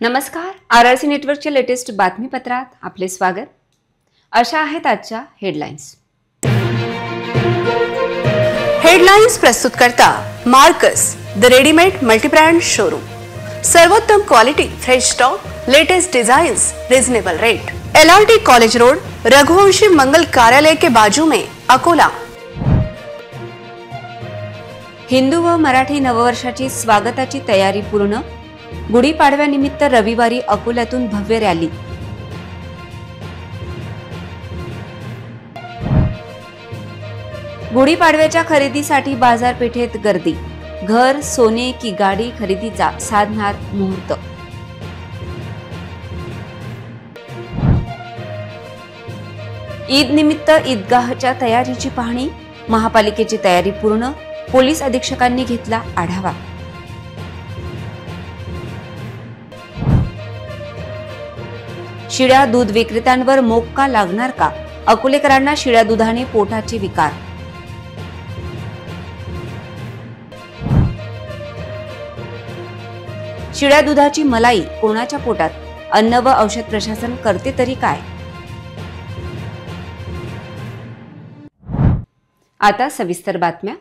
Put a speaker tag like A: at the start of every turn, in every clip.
A: नमस्कार. RRC नेटवर्कच्या latest बातमीपत्रात आपले स्वागत. अशा आहेत आजच्या हेडलाईन्स.
B: हेडलाईन्स प्रस्तुत करता Marcus the readymade multibrand showroom. सर्वोत्तम quality, fresh stock, latest designs, reasonable rate. LRT college road, Raghuvanshi Mangal Karyalay के बाजू में, अकोला.
A: हिंदू व मराठी नववर्षाची स्वागताची तयारी पूर्ण. गुढीपाडव्यानिमित्त रविवारी अकोल्यातून भव्य रॅली. गुढीपाडव्याच्या खरेदीसाठी बाजारपेठेत गर्दी. घर, सोने की गाडी खरेदीचा साधणार मुहूर्त. ईद निमित्त ईदगाहच्या तयारीची पाहणी. महापालिकेची तयारी पूर्ण. पोलीस अधीक्षकांनी घेतला आढावा. शिळ्या दूध विक्रेत्यांवर मोक्का लागणार का? अकोलेकरांना शिळ्या दुधाने पोटाचे विकार. शिळ्या दुधाची मलाई कोणाच्या पोटात? अन्न व औषध प्रशासन करते तरी काय? आता सविस्तर बातम्या.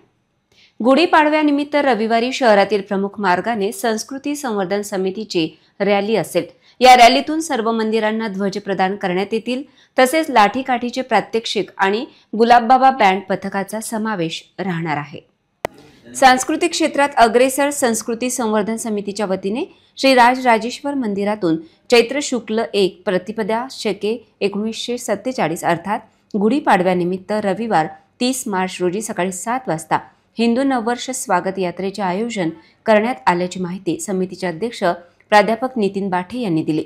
A: गुढीपाडव्यानिमित्त रविवारी शहरातील प्रमुख मार्गाने संस्कृती संवर्धन समितीची रॅली असेल. या रॅलीतून सर्व मंदिरांना ध्वज प्रदान करण्यात येतील. तसेच लाठीकाठीचे प्रात्यक्षिक आणि गुलाबबाबा बँड पथकाचा समावेश राहणार आहे. सांस्कृतिक क्षेत्रात अग्रेसर संस्कृती संवर्धन समितीच्या वतीने श्री राजराजेश्वर मंदिरातून चैत्र शुक्ल 1 प्रतिपदा शके 1947 अर्थात गुढीपाडव्यानिमित्त रविवार 30 मार्च रोजी सकाळी 7 वाजता हिंदू नववर्ष स्वागत यात्रेचे आयोजन करण्यात आल्याची माहिती समितीचे अध्यक्ष प्राध्यापक नितीन बाठे यांनी दिली.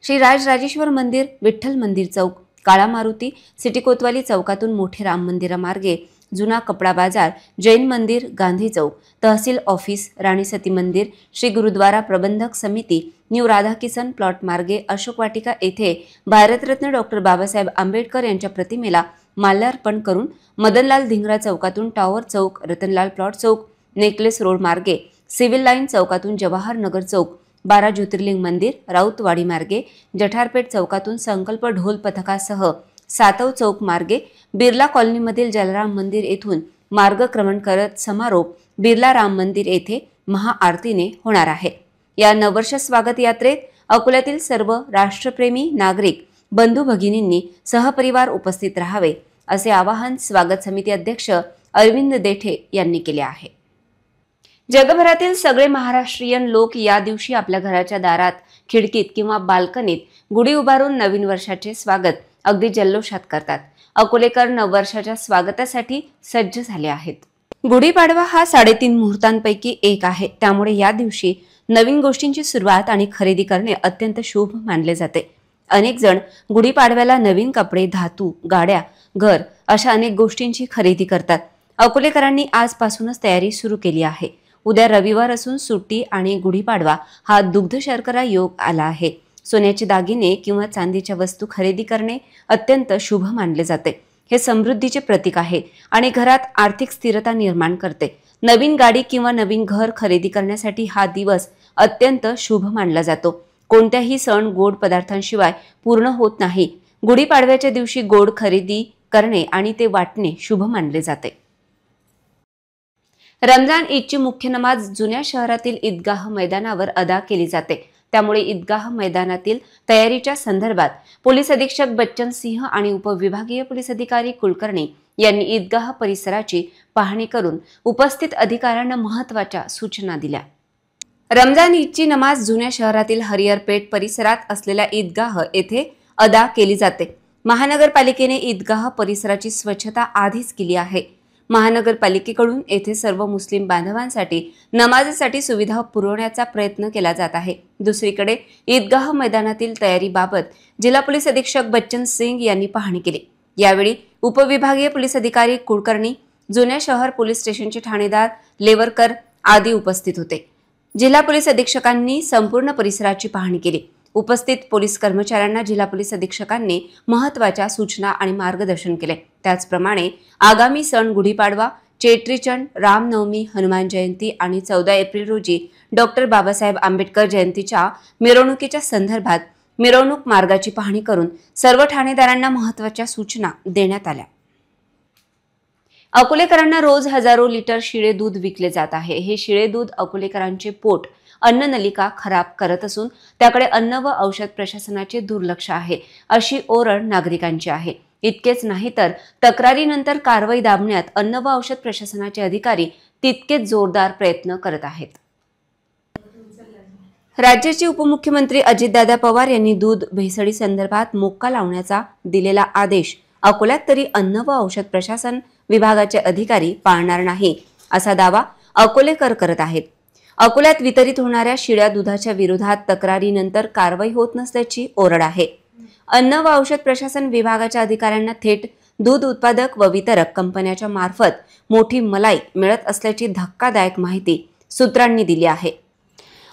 A: श्री राजराजेश्वर मंदिर, विठ्ठल मंदिर चौक, काळा मारुती, सिटी कोतवाली चौकातून मोठे राम मंदिरामार्गे जुना कपडा बाजार, जैन मंदिर, गांधी चौक, तहसील ऑफिस, राणी सती मंदिर, श्री गुरुद्वारा प्रबंधक समिती, न्यू राधाकिसन प्लॉट मार्गे अशोक वाटिका येथे भारतरत्न डॉक्टर बाबासाहेब आंबेडकर यांच्या प्रतिमेला माल्यार्पण करून मदनलाल धिंगरा चौकातून टॉवर चौक, रतनलाल प्लॉट चौक, नेकलेस रोड मार्गे सिव्हिल लाईन चौकातून जवाहर नगर चौक, 12 ज्योतिर्लिंग मंदिर, राऊतवाडी मार्गे जठारपेठ चौकातून संकल्प ढोल पथकासह सातव चौक मार्गे बिर्ला कॉलनीमधील जलराम मंदिर येथून मार्गक्रमण करत समारोप बिर्ला राम मंदिर येथे महाआरतीने होणार आहे. या नववर्ष स्वागत यात्रेत अकोल्यातील सर्व राष्ट्रप्रेमी नागरिक बंधू भगिनींनी सहपरिवार उपस्थित राहावे असे आवाहन स्वागत समिती अध्यक्ष अरविंद देठे यांनी केले आहे. जगभरातील सगळे महाराष्ट्रीयन लोक या दिवशी आपल्या घराच्या दारात, खिडकीत किंवा बाल्कनीत गुढी उभारून नवीन वर्षाचे स्वागत अगदी जल्लोषात करतात. अकोलेकर नववर्षाच्या स्वागतासाठी सज्ज झाले आहेत. गुढीपाडवा हा 3.5 मुहूर्तांपैकी एक आहे. त्यामुळे या दिवशी नवीन गोष्टींची सुरुवात आणि खरेदी करणे अत्यंत शुभ मानले जाते. अनेक जण गुढीपाडव्याला नवीन कपडे, धातू, गाड्या, घर अशा अनेक गोष्टींची खरेदी करतात. अकोलेकरांनी आजपासूनच तयारी सुरू केली आहे. उद्या रविवार असून सुट्टी आणि गुढीपाडवा हा दुग्ध शर्करा योग आला आहे. सोन्याचे दागिने किंवा चांदीच्या वस्तू खरेदी करणे अत्यंत शुभ मानले जाते. हे समृद्धीचे प्रतीक आहे आणि घरात आर्थिक स्थिरता निर्माण करते. नवीन गाडी किंवा नवीन घर खरेदी करण्यासाठी हा दिवस अत्यंत शुभ मानला जातो. कोणत्याही सण गोड पदार्थांशिवाय पूर्ण होत नाही. गुढीपाडव्याच्या दिवशी गोड खरेदी करणे आणि ते वाटणे शुभ मानले जाते. रमजान ईदची मुख्य नमाज जुन्या शहरातील ईदगाह मैदानावर अदा केली जाते. त्यामुळे ईदगाह मैदानातील तयारीच्या संदर्भात पोलीस अधीक्षक बच्चन सिंह आणि उपविभागीय पोलीस अधिकारी कुलकर्णी यांनी ईदगाह परिसराची पाहणी करून उपस्थित अधिकाऱ्यांना महत्त्वाच्या सूचना दिल्या. रमजान ईदची नमाज जुन्या शहरातील हरिहरपेठ परिसरात असलेल्या ईदगाह येथे अदा केली जाते. महानगरपालिकेने ईदगाह परिसराची स्वच्छता आधीच केली आहे. महानगरपालिकेकडून येथे सर्व मुस्लिम बांधवांसाठी नमाजसाठी सुविधा पुरवण्याचा प्रयत्न केला जात आहे. दुसरीकडे ईदगाह मैदानातील तयारीबाबत जिल्हा पोलीस अधीक्षक बच्चन सिंग यांनी पाहणी केली. यावेळी उपविभागीय पोलीस अधिकारी कुलकर्णी, जुन्या शहर पोलीस स्टेशनचे ठाणेदार लेवरकर आदी उपस्थित होते. जिल्हा पोलीस अधीक्षकांनी संपूर्ण परिसराची पाहणी केली. उपस्थित पोलीस कर्मचाऱ्यांना जिल्हा पोलीस अधीक्षकांनी महत्त्वाच्या सूचना आणि मार्गदर्शन केले. त्याचप्रमाणे आगामी सण गुढीपाडवा चेट्रीचंड, रामनवमी, हनुमान जयंती आणि 14 एप्रिल रोजी डॉक्टर बाबासाहेब आंबेडकर जयंतीच्या मिरवणुकीच्या संदर्भात मिरवणूक मार्गाची पाहणी करून सर्व ठाणेदारांना महत्त्वाच्या सूचना देण्यात आल्या। अकोलेकरांना रोज हजारो लिटर शिळे दूध विकले जात आहे। हे शिळे दूध अकोलेकरांचे पोट, अन्ननलिका खराब करत असून त्याकडे अन्न व औषध प्रशासनाचे दुर्लक्ष आहे, अशी ओरड नागरिकांची आहे। इतकेच नाही तर तक्रारीनंतर कारवाई दाबण्यात अन्न व औषध प्रशासनाचे अधिकारी तितकेच जोरदार प्रयत्न करत आहेत। राज्याचे उपमुख्यमंत्री अजितदादा पवार यांनी दूध भेसळी संदर्भात मोक्का लावण्याचा दिलेला आदेश अकोल्यात तरी अन्न व औषध प्रशासन विभागाचे अधिकारी पाळणार नाही, असा दावा अकोलेकर करत आहेत। अकोल्यात वितरित होणाऱ्या शिळ्या दुधाच्या विरोधात तक्रारीनंतर कारवाई होत नसल्याची ओरड आहे। अन्न व औषध प्रशासन विभागाच्या अधिकाऱ्यांना थेट दूध उत्पादक व वितरक कंपन्यांच्या मार्फत मोठी मलाई मिळत असल्याची धक्कादायक माहिती सूत्रांनी दिली आहे।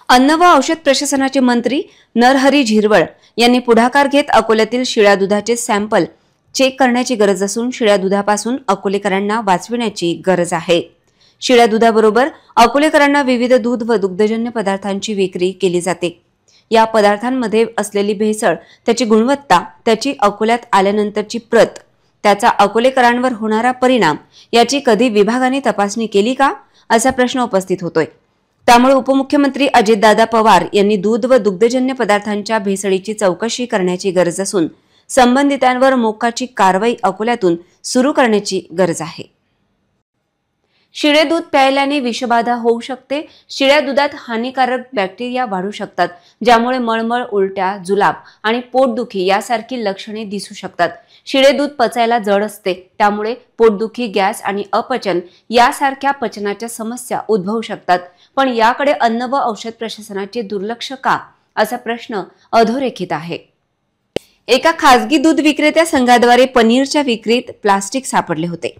A: अन्न व औषध प्रशासनाचे मंत्री नरहरी झिरवळ यांनी पुढाकार घेत अकोल्यातील शिळ्या दुधाचे सॅम्पल चेक करण्याची गरज असून शिळ्या दुधापासून अकोलेकरांना वाचविण्याची गरज आहे। शिळ्या दुधाबरोबर अकोलेकरांना विविध दूध व दुग्धजन्य पदार्थांची विक्री केली जाते। या पदार्थांमध्ये असलेली भेसळ, त्याची गुणवत्ता, त्याची अकोल्यात आल्यानंतरची प्रत, त्याचा अकोलेकरांवर होणारा परिणाम याची कधी विभागाने तपासणी केली का, असा प्रश्न उपस्थित होतोय। त्यामुळे उपमुख्यमंत्री अजितदादा पवार यांनी दूध व दुग्धजन्य पदार्थांच्या भेसळीची चौकशी करण्याची गरज असून संबंधितांवर मोक्काची कारवाई अकोल्यातून सुरू करण्याची गरज आहे। शिळे दूध प्यायल्याने विषबाधा होऊ शकते। शिळ्या दुधात हानिकारक बॅक्टेरिया वाढू शकतात, ज्यामुळे मळमळ, उलट्या, जुलाब आणि पोटदुखी यासारखी लक्षणे दिसू शकतात। शिळे दूध पचायला जड असते, त्यामुळे पोटदुखी, गॅस आणि अपचन यासारख्या पचनाच्या समस्या उद्भवू शकतात। पण याकडे अन्न व औषध प्रशासनाचे दुर्लक्ष का, असा प्रश्न अधोरेखित आहे। एका खासगी दूध विक्रेत्या संघाद्वारे पनीरच्या विक्रीत प्लास्टिक सापडले होते।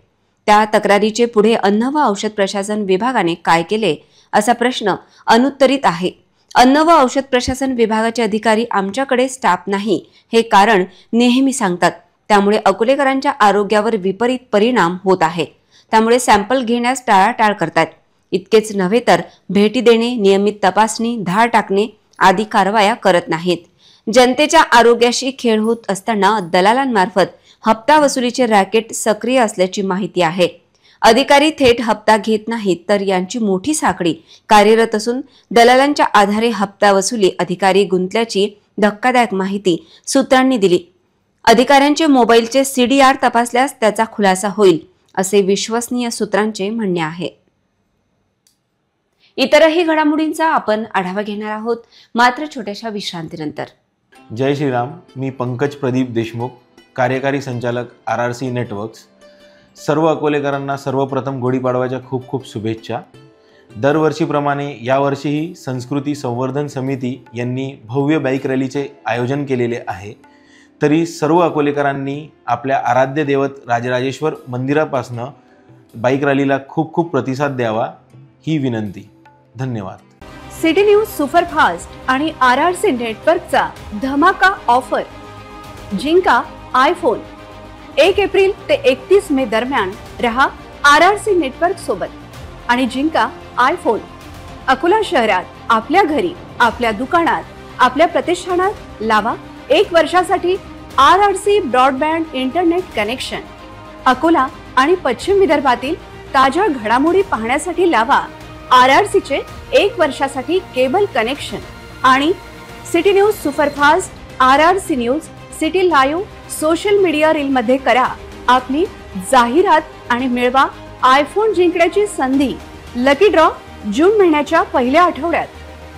A: त्या तक्रारीचे पुढे अन्न व औषध प्रशासन विभागाने काय केले, असा प्रश्न अनुत्तरित आहे। अन्न व औषध प्रशासन विभागाचे अधिकारी आमच्याकडे स्टाफ नाही हे कारण नेहमी सांगतात, त्यामुळे अकोलेकरांच्या आरोग्यावर विपरीत परिणाम होत आहे। त्यामुळे सॅम्पल घेण्यास टाळाटाळ करतात। इतकेच नव्हे तर भेटी देणे, नियमित तपासणी, धाड टाकणे आदी कारवाया करत नाहीत। जनतेच्या आरोग्याशी खेळ होत असताना दलालांमार्फत हप्ता वसुलीचे रॅकेट सक्रिय असल्याची माहिती आहे। अधिकारी थेट हप्ता घेत नाहीत, तर यांची मोठी साखळी कार्यरत असून दलालांच्या आधारे हप्ता वसुली अधिकारी गुंतल्याची धक्कादायक माहिती सूत्रांनी दिली। अधिकाऱ्यांचे मोबाईलचे CDR तपासल्यास त्याचा खुलासा होईल, असे विश्वसनीय सूत्रांचे म्हणणे आहे। इतरही घडामोडींचा आपण आढावा घेणार आहोत, मात्र छोट्याशा विश्रांतीनंतर।
C: जय श्रीराम। मी पंकज प्रदीप देशमुख, कार्यकारी संचालक RRC नेटवर्क्स। सर्व अकोलेकरांना सर्वप्रथम गुढीपाडव्याच्या खूप खूप शुभेच्छा। दरवर्षीप्रमाणे यावर्षीही संस्कृती संवर्धन समिती यांनी भव्य बाईक रॅलीचे आयोजन केलेले आहे। तरी सर्व अकोलेकरांनी आपल्या आराध्य दैवत राजराजेश्वर मंदिरापासनं बाईक रॅलीला खूप खूप प्रतिसाद द्यावा, ही विनंती। धन्यवाद।
B: सिटी न्यूज सुपरफास्ट आणि RRC नेटवर्कचा धमाका ऑफर। जिंका आयफोन। 1 एप्रिल ते 31 मे दरम्यान रहा RRC नेटवर्क सोबत आणि जिंका आयफोन। अकोला शहरात, आपल्या घरी, आपल्या दुकानात, आपल्या प्रतिष्ठानात लावा 1 वर्षासाठी RRC broadband internet connection. Akola आणि पश्चिम विदर्भातील ताज्या घडामोडी पाहण्यासाठी लावा RRC चे 1 वर्षासाठी केबल कनेक्शन। आणि city news superfast, RRC news, city live social media reel मध्ये करा आपली जाहिरात आणि मिळवा आयफोन जिंकण्याची संधी। लकी ड्रॉ जून महिन्याच्या पहिल्या आठवड्यात।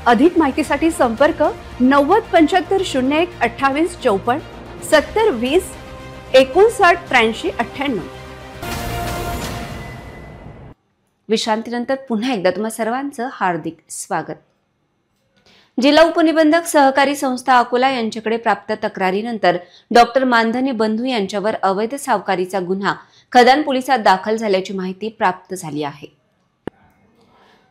B: अधिक माहितीसाठी संपर्क 90 75 01 28 54 70 20 59 83 98।
A: विश्रांतीनंतर पुन्हा एकदा तुम्हा सर्वांचं हार्दिक स्वागत। जिल्हा उपनिबंधक सहकारी संस्था अकोला यांच्याकडे प्राप्त तक्रारीनंतर डॉक्टर मानधने बंधू यांच्यावर अवैध सावकारीचा गुन्हा खदान पोलिसात दाखल झाल्याची माहिती प्राप्त झाली आहे।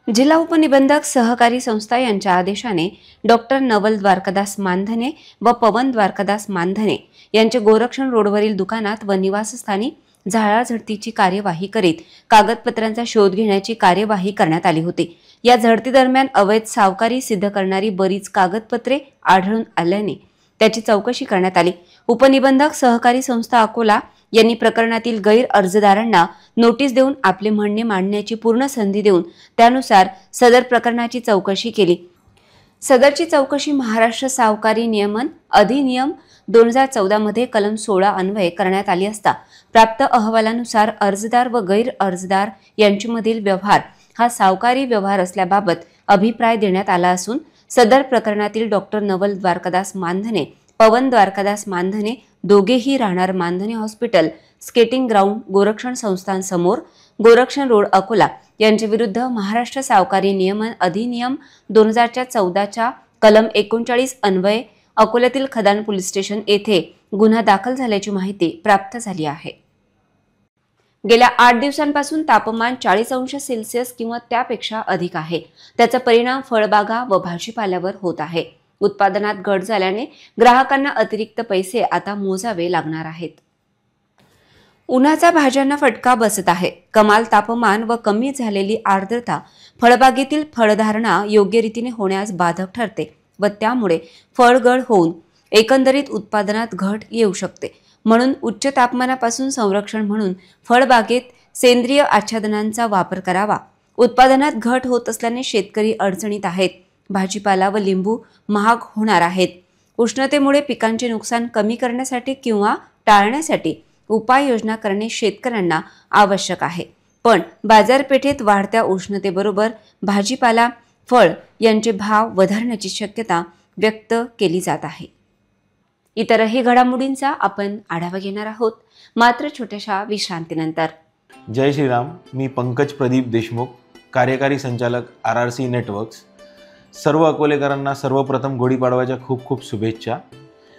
A: जिल्हा उपनिबंधक सहकारी संस्था यांच्या आदेशाने डॉक्टर नवल द्वारकादास मानधने व पवन द्वारकादास मानधने यांचे गोरक्षण रोडवरील दुकानात व निवासस्थानी झाडाझडतीची कार्यवाही करीत कागदपत्रांचा शोध घेण्याची कार्यवाही करण्यात आली होती। या झडती दरम्यान अवैध सावकारी सिद्ध करणारी बरीच कागदपत्रे आढळून आल्याने त्याची चौकशी करण्यात आली। उपनिबंधक सहकारी संस्था अकोला यांनी प्रकरणातील गैर अर्जदारांना नोटीस देऊन आपले म्हणणे मांडण्याची पूर्ण संधी देऊन त्यानुसार सदर प्रकरणाची चौकशी केली। सदरची चौकशी महाराष्ट्र सावकारी नियमन अधिनियम 2014 मध्ये कलम 16 अन्वये करण्यात आली असता प्राप्त अहवालानुसार अर्जदार व गैर अर्जदार यांच्यामधील व्यवहार हा सावकारी व्यवहार असल्याबाबत अभिप्राय देण्यात आला असून सदर प्रकरणातील डॉक्टर नवल द्वारकादास मानधने, पवन द्वारकादास मानधने दोघेही राहणार मानधने हॉस्पिटल, स्केटिंग ग्राउंड, गोरक्षण संस्थांसमोर, गोरक्षण रोड अकोला यांच्या विरुद्ध महाराष्ट्र सावकारी नियमन अधिनियम 2014च्या कलम 39 अन्वये अकोल्यातील खदान पोलीस स्टेशन येथे गुन्हा दाखल झाल्याची माहिती प्राप्त झाली आहे। गेल्या 8 दिवसांपासून तापमान 40 अंश सेल्सिअस किंवा त्यापेक्षा अधिक आहे। त्याचा परिणाम फळबागा व भाजीपाल्यावर होत आहे। उत्पादनात घट झाल्याने ग्राहकांना अतिरिक्त पैसे आता मोजावे लागणार आहेत। उन्हाचा भाज्यांना फटका बसत आहे। कमाल तापमान व कमी झालेली आर्द्रता फळबागेतील फळधारणा योग्य रीतीने होण्यास बाधक ठरते व त्यामुळे फळगळ होऊन एकंदरीत उत्पादनात घट येऊ शकते। म्हणून उच्च तापमानापासून संरक्षण म्हणून फळबागेत सेंद्रिय आच्छादनांचा वापर करावा। उत्पादनात घट होत असल्याने शेतकरी अडचणीत आहेत। भाजीपाला व लिंबू महाग होणार आहेत। उष्णतेमुळे पिकांचे नुकसान कमी करण्यासाठी किंवा टाळण्यासाठी उपाययोजना करणे शेतकऱ्यांना आवश्यक आहे। पण बाजारपेठेत वाढत्या उष्णतेबरोबर भाजीपाला, फळ यांचे भाव वधारण्याची शक्यता व्यक्त केली जात आहे। इतरही घडामोडींचा आपण आढावा घेणार आहोत मात्र छोट्याशा विश्रांतीनंतर।
C: जय श्रीराम, मी पंकज प्रदीप देशमुख, कार्यकारी संचालक RRC नेटवर्क्स। सर्व अकोलेकरांना सर्वप्रथम गुढीपाडव्याच्या खूप खूप शुभेच्छा।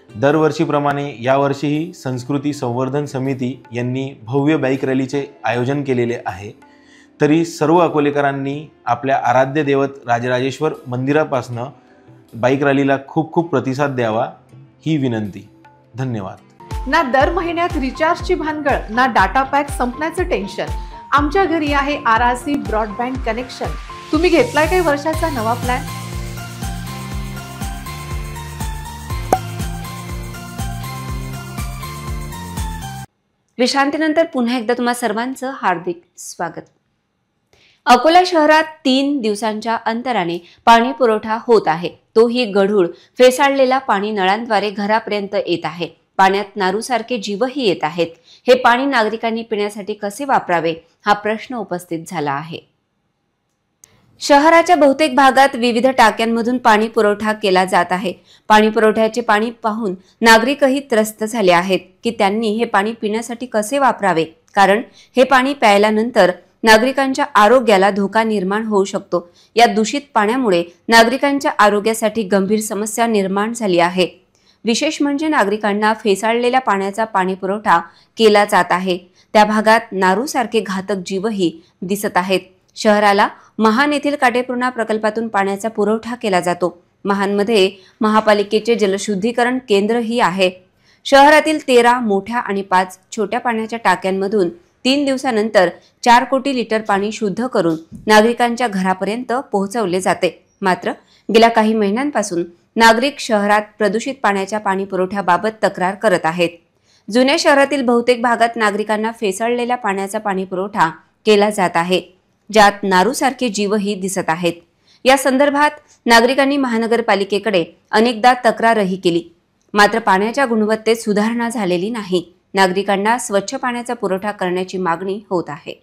C: दरवर्षीप्रमाणे यावर्षीही संस्कृती संवर्धन समिती यांनी भव्य बाईक रॅलीचे आयोजन केलेले आहे। तरी सर्व अकोलेकरांनी आपल्या आराध्य दैवत राजराजेश्वर मंदिरापासून बाईक रॅलीला खूप खूप प्रतिसाद द्यावा ही विनंती। धन्यवाद।
D: ना दर महिन्यात रिचार्जची भानगड, ना डाटा पॅक संपण्याचं टेन्शन। आमच्या घरी आहे RRC ब्रॉडबँड कनेक्शन। तुम्ही घेतलाय काही वर्षाचा नवा प्लॅन?
A: विश्रांतीनंतर पुन्हा एकदा तुम्हा सर्वांचं हार्दिक स्वागत। अकोला शहरात 3 दिवसांच्या अंतराने पाणी पुरवठा होत आहे। तोही गढूळ फेसाळलेला पाणी नळांद्वारे घरापर्यंत येत आहे। पाण्यात नारूसारखे जीवही येत आहेत। हे पाणी नागरिकांनी पिण्यासाठी कसे वापरावे हा प्रश्न उपस्थित झाला आहे। शहराच्या बहुतेक भागात विविध टाक्यांमधून पाणी पुरवठा केला जात आहे। पाणी पुरवठ्याचे पाणी पाहून नागरिकही त्रस्त झाले आहेत की त्यांनी हे पाणी पिण्यासाठी कसे वापरावे, कारण हे पाणी प्यायल्यानंतर नागरिकांच्या आरोग्याला धोका निर्माण होऊ शकतो। या दूषित पाण्यामुळे नागरिकांच्या आरोग्यासाठी गंभीर समस्या निर्माण झाली आहे। विशेष म्हणजे नागरिकांना फेसाळलेल्या पाण्याचा पाणी पुरवठा केला जात आहे। त्या भागात नारूसारखे घातक जीवही दिसत आहेत। शहराला महान येथील काटेपूर्णा प्रकल्पातून पाण्याचा पुरवठा केला जातो। महानमध्ये महापालिकेचे जलशुद्धीकरण केंद्रही आहे। शहरातील 13 मोठ्या आणि 5 छोट्या पाण्याच्या टाक्यांमधून 3 दिवसानंतर 4 कोटी लिटर पाणी शुद्ध करून नागरिकांच्या घरापर्यंत पोहोचवले जाते। मात्र गेल्या काही महिन्यांपासून नागरिक शहरात प्रदूषित पाण्याच्या पाणी पुरवठ्याबाबत तक्रार करत आहेत। जुन्या शहरातील बहुतेक भागात नागरिकांना फेसाळलेल्या पाण्याचा पाणी पुरवठा केला जात आहे, ज्यात नारूसारखे जीवही दिसत आहेत। या संदर्भात नागरिकांनी महानगरपालिकेकडे अनेकदा तक्रारही केली, मात्र पाण्याच्या गुणवत्तेत सुधारणा झालेली नाही। नागरिकांना स्वच्छ पाण्याचा पुरवठा करण्याची मागणी होत आहे।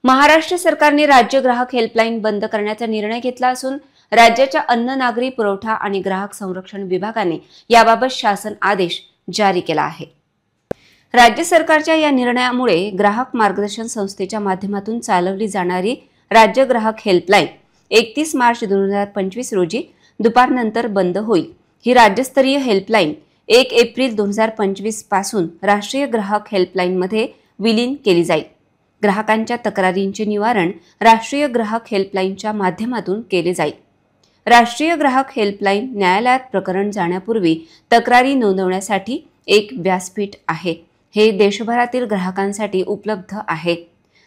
A: महाराष्ट्र सरकारने राज्य ग्राहक हेल्पलाईन बंद करण्याचा निर्णय घेतला असून राज्याच्या अन्न नागरी पुरवठा आणि ग्राहक संरक्षण विभागाने याबाबत शासन आदेश जारी केला आहे। राज्य सरकारच्या या निर्णयामुळे ग्राहक मार्गदर्शन संस्थेच्या माध्यमातून चालवली जाणारी राज्य ग्राहक हेल्पलाईन 31 मार्च 2025 रोजी दुपारनंतर बंद होईल। ही राज्यस्तरीय हेल्पलाईन 1 एप्रिल 2025 पासून राष्ट्रीय ग्राहक हेल्पलाईनमध्ये विलीन केली जाईल। ग्राहकांच्या तक्रारींचे निवारण राष्ट्रीय ग्राहक हेल्पलाईनच्या माध्यमातून केले जाईल। राष्ट्रीय ग्राहक हेल्पलाईन न्यायालयात प्रकरण जाण्यापूर्वी तक्रारी नोंदवण्यासाठी एक व्यासपीठ आहे। हे देशभरातील ग्राहकांसाठी उपलब्ध आहे.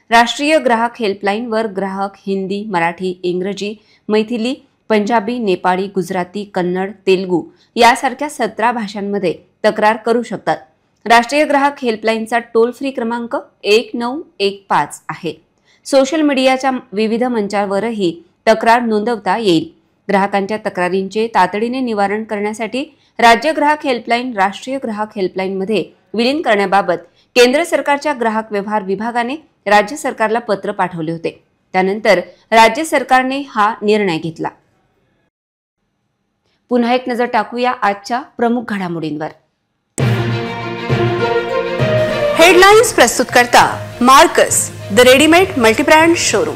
A: राष्ट्रीय ग्राहक हेल्पलाईनवर ग्राहक हिंदी, मराठी, इंग्रजी, मैथिली, पंजाबी, नेपाळी, गुजराती, कन्नड, तेलुगू यासारख्या 17 भाषांमध्ये तक्रार करू शकतात. राष्ट्रीय ग्राहक हेल्पलाईनचा टोल फ्री क्रमांक 1915 आहे. सोशल मीडियाच्या विविध मंचांवरही तक्रार नोंदवता येईल. ग्राहकांच्या तक्रारींचे तातडीने निवारण करण्यासाठी राज्य ग्राहक हेल्पलाईन राष्ट्रीय ग्राहक हेल्पलाईनमध्ये विलीन करण्याबाबत केंद्र सरकारच्या ग्राहक व्यवहार विभागाने राज्य सरकारला पत्र पाठवले होते. त्यानंतर राज्य सरकारने हा निर्णय घेतला. पुन्हा एक नजर टाकूया आजच्या प्रमुख घडामोडींवर.
B: हेडलाइन्स प्रस्तुत करता Marcus the readymade multibrand showroom.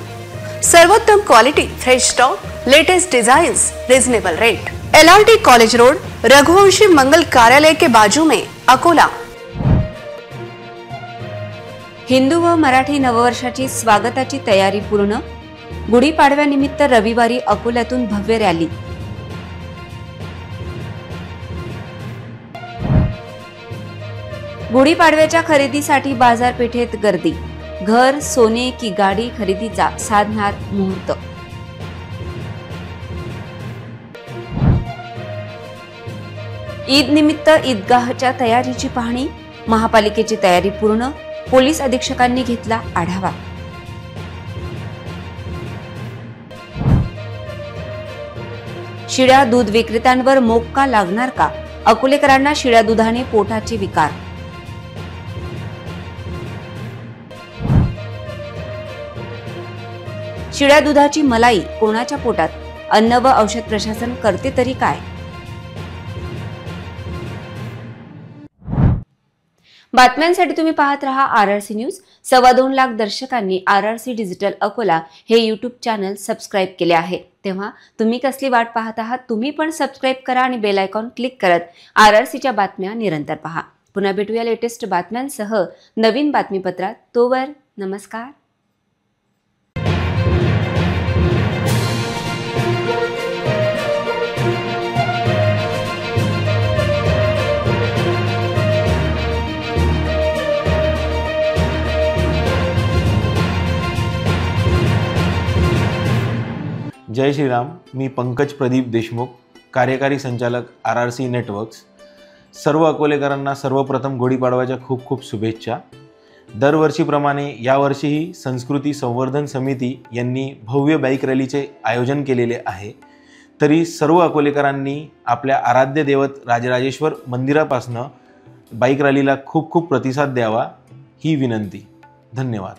B: सर्वोत्तम quality, fresh stock, latest designs, reasonable rate. LRT college road, Raghuvanshi Mangal Karyalay के बाजू में, अकोला.
A: हिंदू व मराठी नववर्षाची स्वागताची तयारी पूर्ण. गुढीपाडव्यानिमित्त रविवारी अकोल्यातून भव्य रॅली. गुढीपाडव्याच्या खरेदीसाठी बाजारपेठेत गर्दी. घर, सोने की गाडी खरेदीचा साधणार मुहूर्त. ईद निमित्त ईदगाहच्या तयारीची पाहणी. महापालिकेची तयारी पूर्ण. पोलीस अधीक्षकांनी घेतला आढावा. शिळ्या दूध विक्रेत्यांवर मोक्का लागणार का? अकोलेकरांना शिळ्या दुधाने पोटाचे विकार. शिळ्या दुधाची मलाई कोणाच्या पोटात? अन्न व औषध प्रशासन करते तरी काय? बातम्यांसाठी तुम्ही पाहत रहा RRC न्यूज. 2.25 लाख दर्शकांनी RRC डिजिटल अकोला हे यूट्यूब चॅनल सबस्क्राईब केले आहे. तेव्हा तुम्ही कसली वाट पाहत आहात? तुम्ही पण सबस्क्राईब करा आणि बेल आयकॉन क्लिक करत RRCच्या बातम्या निरंतर पहा. पुन्हा भेटूया लेटेस्ट बातम्यांसह नवीन बातमीपत्रात. तोवर नमस्कार.
C: जय श्रीराम. मी पंकज प्रदीप देशमुख, कार्यकारी संचालक RRC नेटवर्क्स. सर्व अकोलेकरांना सर्वप्रथम गुढीपाडव्याच्या खूप खूप शुभेच्छा. दरवर्षीप्रमाणे यावर्षीही संस्कृती संवर्धन समिती यांनी भव्य बाईक रॅलीचे आयोजन केलेले आहे. तरी सर्व अकोलेकरांनी आपल्या आराध्य दैवत राजराजेश्वर मंदिरापासनं बाईक रॅलीला खूप खूप प्रतिसाद द्यावा ही विनंती. धन्यवाद.